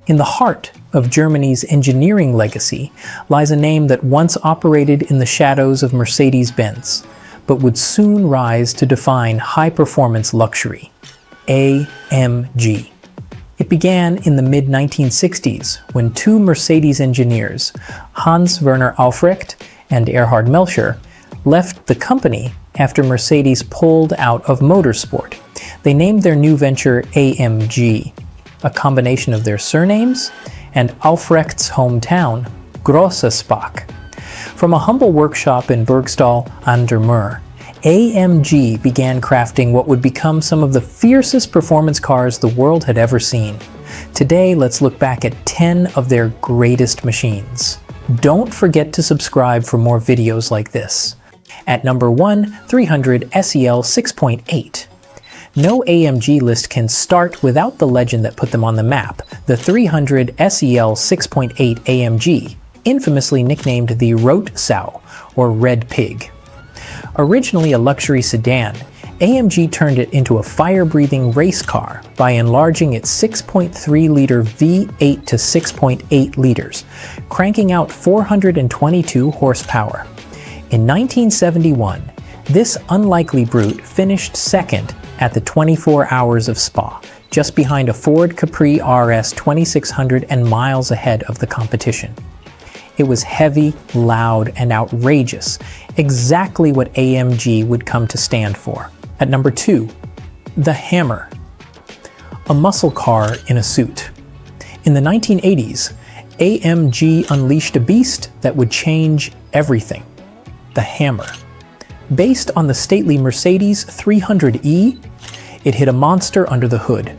In the heart of Germany's engineering legacy lies a name that once operated in the shadows of Mercedes-Benz, but would soon rise to define high-performance luxury: AMG. It began in the mid-1960s when two Mercedes engineers, Hans Werner Aufrecht and Erhard Melcher, left the company after Mercedes pulled out of motorsport. They named their new venture AMG, a combination of their surnames and Aufrecht's hometown, Grossespach. From a humble workshop in Burgstall an der Mur, AMG began crafting what would become some of the fiercest performance cars the world had ever seen. Today, let's look back at 10 of their greatest machines. Don't forget to subscribe for more videos like this. At number 1, 300 SEL 6.8. No AMG list can start without the legend that put them on the map, the 300 SEL 6.8 AMG, infamously nicknamed the Rote Sau, or Red Pig. Originally a luxury sedan, AMG turned it into a fire-breathing race car by enlarging its 6.3-liter V8 to 6.8 liters, cranking out 422 horsepower. In 1971, this unlikely brute finished second at the 24 Hours of Spa, just behind a Ford Capri RS 2600 and miles ahead of the competition. It was heavy, loud, and outrageous, exactly what AMG would come to stand for. At number 2, the Hammer. A muscle car in a suit. In the 1980s, AMG unleashed a beast that would change everything: the Hammer. Based on the stately Mercedes 300E, it hit a monster under the hood,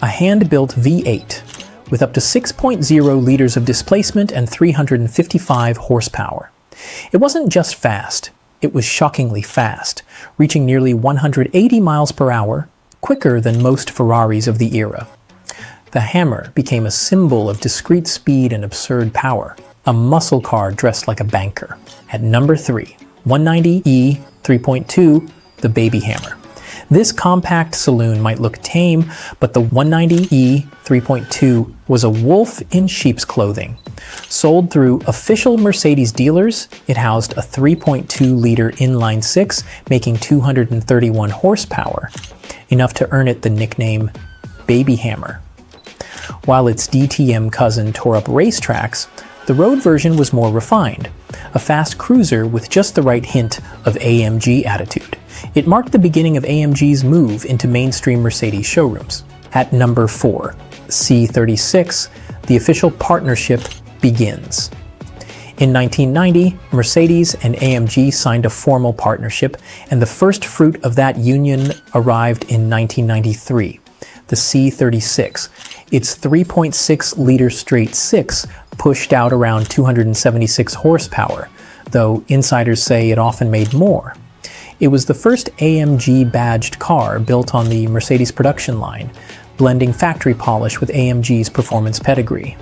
a hand-built V8 with up to 6.0 liters of displacement and 355 horsepower. It wasn't just fast, it was shockingly fast, reaching nearly 180 miles per hour, quicker than most Ferraris of the era. The Hammer became a symbol of discreet speed and absurd power, a muscle car dressed like a banker. At number 3, 190E 3.2, the Baby Hammer. This compact saloon might look tame, but the 190E 3.2 was a wolf in sheep's clothing. Sold through official Mercedes dealers, it housed a 3.2-liter inline-six, making 231 horsepower, enough to earn it the nickname Baby Hammer. While its DTM cousin tore up racetracks, the road version was more refined, a fast cruiser with just the right hint of AMG attitude. It marked the beginning of AMG's move into mainstream Mercedes showrooms. At number 4, C36, the official partnership begins. In 1990, Mercedes and AMG signed a formal partnership, and the first fruit of that union arrived in 1993, the C36. Its 3.6-liter straight six pushed out around 276 horsepower, though insiders say it often made more. It was the first AMG-badged car built on the Mercedes production line, blending factory polish with AMG's performance pedigree.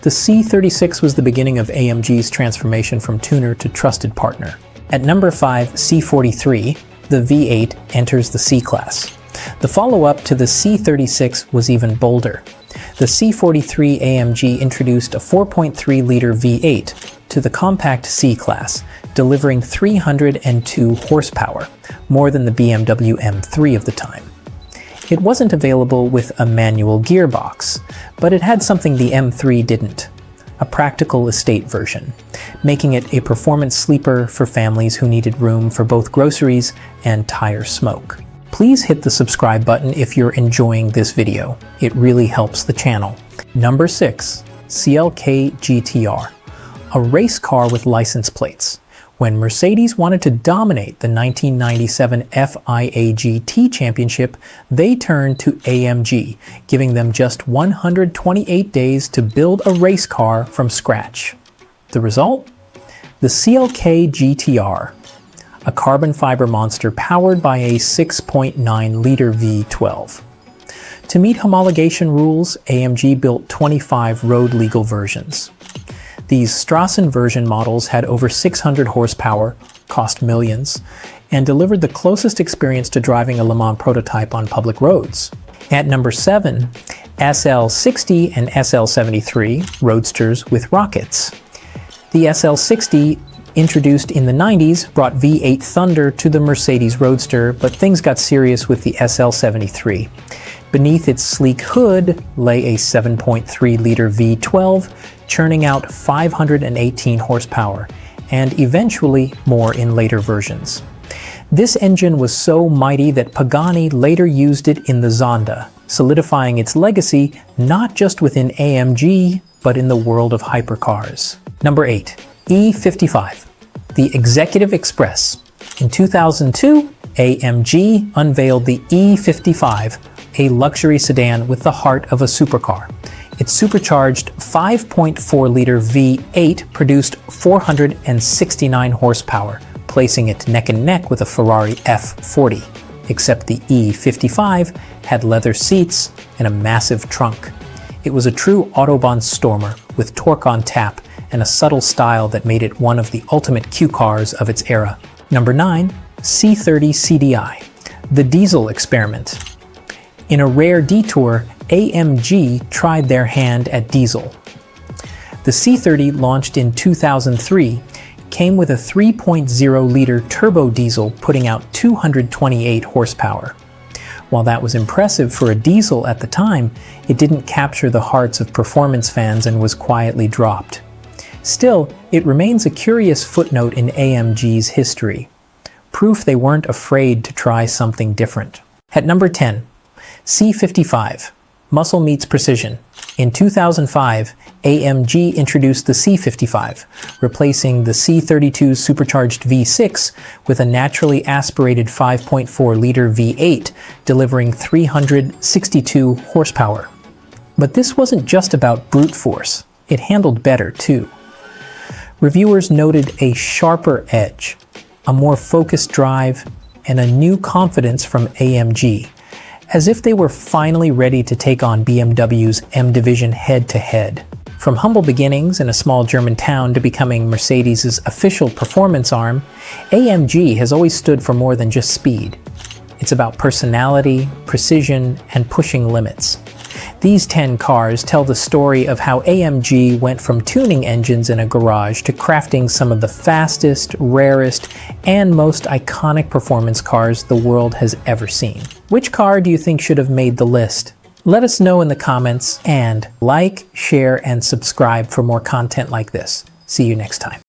The C36 was the beginning of AMG's transformation from tuner to trusted partner. At number 5, C43, the V8 enters the C-Class. The follow-up to the C36 was even bolder. The C43 AMG introduced a 4.3-liter V8 to the compact C-Class, delivering 302 horsepower, more than the BMW M3 of the time. It wasn't available with a manual gearbox, but it had something the M3 didn't: a practical estate version, making it a performance sleeper for families who needed room for both groceries and tire smoke. Please hit the subscribe button if you're enjoying this video. It really helps the channel. Number 6, CLK-GTR, a race car with license plates. When Mercedes wanted to dominate the 1997 FIA GT Championship, they turned to AMG, giving them just 128 days to build a race car from scratch. The result? The CLK-GTR, a carbon fiber monster powered by a 6.9-liter V12. To meet homologation rules, AMG built 25 road-legal versions. These Strassen version models had over 600 horsepower, cost millions, and delivered the closest experience to driving a Le Mans prototype on public roads. At number 7, SL60 and SL73, roadsters with rockets. The SL60, introduced in the 90s, brought V8 thunder to the Mercedes Roadster, but things got serious with the SL73. Beneath its sleek hood lay a 7.3-liter V12, churning out 518 horsepower, and eventually more in later versions. This engine was so mighty that Pagani later used it in the Zonda, solidifying its legacy not just within AMG, but in the world of hypercars. Number 8. E55, the Executive Express. In 2002, AMG unveiled the E55, a luxury sedan with the heart of a supercar. Its supercharged 5.4-liter V8 produced 469 horsepower, placing it neck and neck with a Ferrari F40. Except the E55 had leather seats and a massive trunk. It was a true Autobahn stormer with torque on tap and a subtle style that made it one of the ultimate Q cars of its era. Number 9. C30 CDI, the diesel experiment. In a rare detour, AMG tried their hand at diesel. The C30, launched in 2003, came with a 3.0-liter turbo diesel putting out 228 horsepower. While that was impressive for a diesel at the time, it didn't capture the hearts of performance fans and was quietly dropped. Still, it remains a curious footnote in AMG's history. Proof they weren't afraid to try something different. At number 10, C55, muscle meets precision. In 2005, AMG introduced the C55, replacing the C32's supercharged V6 with a naturally aspirated 5.4-liter V8, delivering 362 horsepower. But this wasn't just about brute force. It handled better, too. Reviewers noted a sharper edge, a more focused drive, and a new confidence from AMG, as if they were finally ready to take on BMW's M Division head-to-head. From humble beginnings in a small German town to becoming Mercedes' official performance arm, AMG has always stood for more than just speed. It's about personality, precision, and pushing limits. These 10 cars tell the story of how AMG went from tuning engines in a garage to crafting some of the fastest, rarest, and most iconic performance cars the world has ever seen. Which car do you think should have made the list? Let us know in the comments, and like, share, and subscribe for more content like this. See you next time.